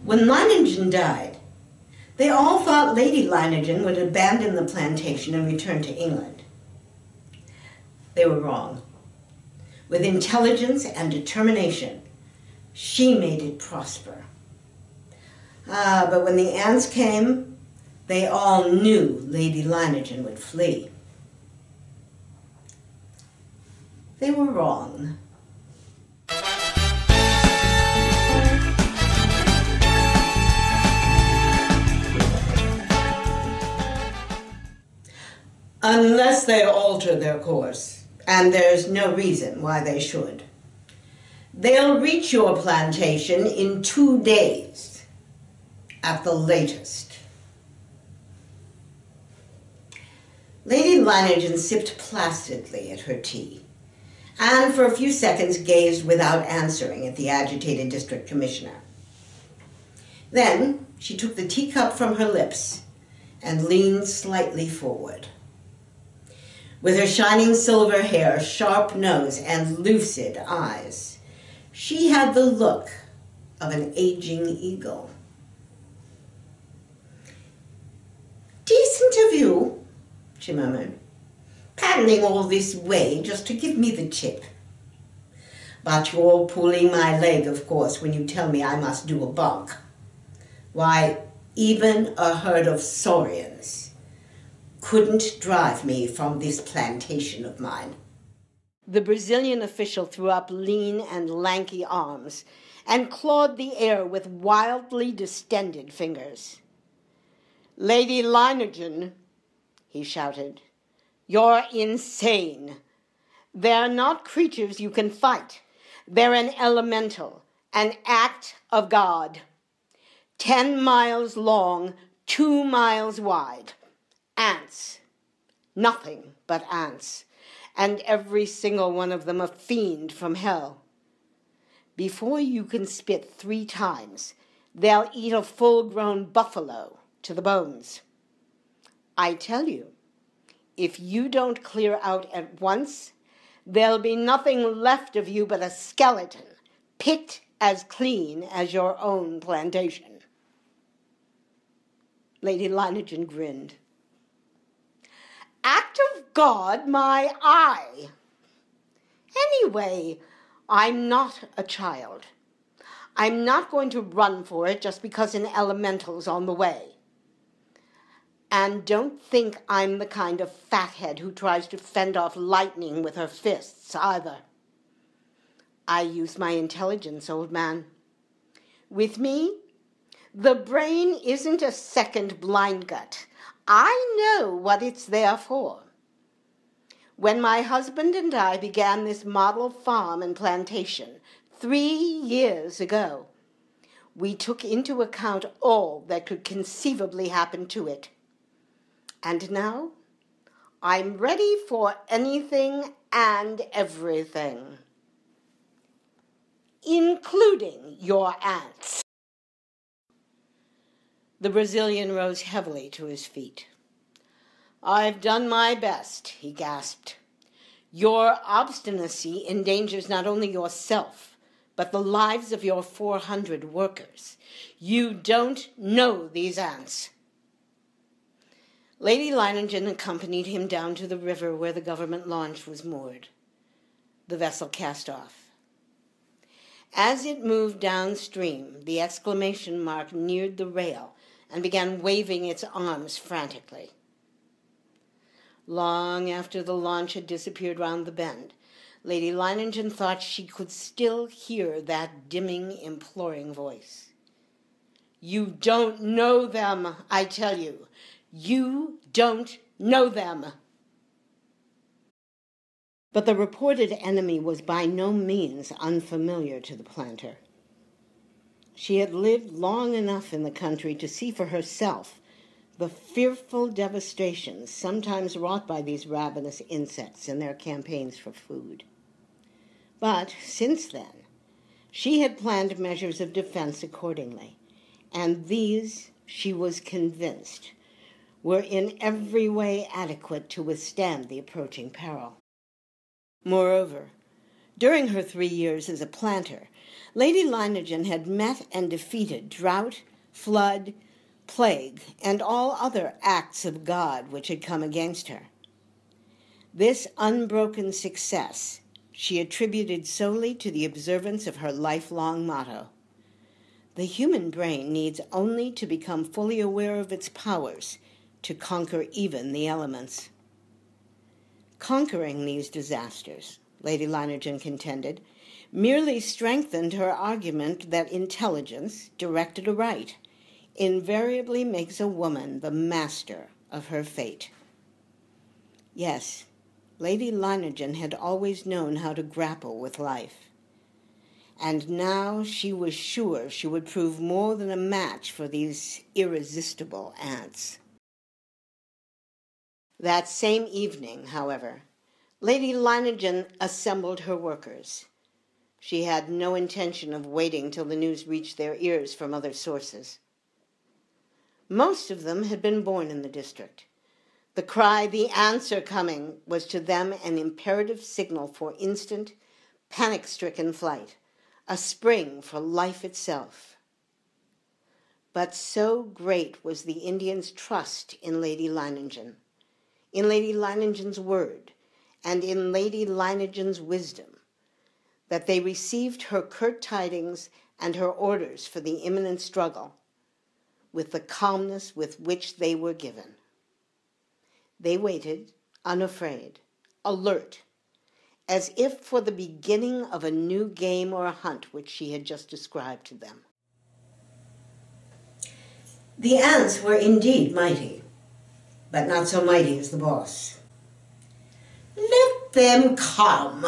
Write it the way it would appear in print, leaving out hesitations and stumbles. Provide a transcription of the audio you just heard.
When Leiningen died, they all thought Lady Leiningen would abandon the plantation and return to England. They were wrong. With intelligence and determination, she made it prosper. But when the ants came, they all knew Lady Leiningen would flee. They were wrong. Unless they alter their course, and there's no reason why they should. They'll reach your plantation in 2 days, at the latest. Lady Leiningen sipped placidly at her tea, and for a few seconds gazed without answering at the agitated district commissioner. Then she took the teacup from her lips and leaned slightly forward. With her shining silver hair, sharp nose, and lucid eyes, she had the look of an aging eagle. "Decent of you," she murmured, "paddling all this way just to give me the tip. But you're pulling my leg, of course, when you tell me I must do a bunk. Why, even a herd of saurians couldn't drive me from this plantation of mine." The Brazilian official threw up lean and lanky arms and clawed the air with wildly distended fingers. "Lady Leiningen," he shouted, "you're insane. They're not creatures you can fight. They're an elemental, an act of God. 10 miles long, 2 miles wide. Ants. Nothing but ants. And every single one of them a fiend from hell. Before you can spit 3 times, they'll eat a full-grown buffalo to the bones. I tell you, if you don't clear out at once, there'll be nothing left of you but a skeleton, picked as clean as your own plantation." Lady Leiningen grinned. "Act of God, my eye! Anyway, I'm not a child. I'm not going to run for it just because an elemental's on the way. And don't think I'm the kind of fathead who tries to fend off lightning with her fists, either. I use my intelligence, old man. With me, the brain isn't a second blind gut. I know what it's there for. When my husband and I began this model farm and plantation 3 years ago, we took into account all that could conceivably happen to it. And now, I'm ready for anything and everything, including your ants." The Brazilian rose heavily to his feet. "I've done my best," he gasped. "Your obstinacy endangers not only yourself, but the lives of your 400 workers. You don't know these ants." Lady Leiningen accompanied him down to the river where the government launch was moored. The vessel cast off. As it moved downstream, the exclamation mark neared the rail and began waving its arms frantically. Long after the launch had disappeared round the bend, Lady Leiningen thought she could still hear that dimming, imploring voice. "You don't know them, I tell you. You don't know them." But the reported enemy was by no means unfamiliar to the planter. She had lived long enough in the country to see for herself the fearful devastations sometimes wrought by these ravenous insects in their campaigns for food. But since then, she had planned measures of defense accordingly, and these, she was convinced, were in every way adequate to withstand the approaching peril. Moreover, during her 3 years as a planter, Lady Leiningen had met and defeated drought, flood, plague, and all other acts of God which had come against her. This unbroken success she attributed solely to the observance of her lifelong motto: the human brain needs only to become fully aware of its powers to conquer even the elements. Conquering these disasters, Lady Leiningen contended, merely strengthened her argument that intelligence, directed aright, invariably makes a woman the master of her fate. Yes, Lady Leiningen had always known how to grapple with life, and now she was sure she would prove more than a match for these irresistible ants. That same evening, however, Lady Leiningen assembled her workers. She had no intention of waiting till the news reached their ears from other sources. Most of them had been born in the district. The cry, "The ants are coming," was to them an imperative signal for instant, panic-stricken flight, a spring for life itself. But so great was the Indians' trust in Lady Leiningen, in Lady Leiningen's word, and in Lady Leiningen's wisdom, that they received her curt tidings and her orders for the imminent struggle with the calmness with which they were given. They waited, unafraid, alert, as if for the beginning of a new game or a hunt which she had just described to them. The ants were indeed mighty, but not so mighty as the boss. "Let them come,"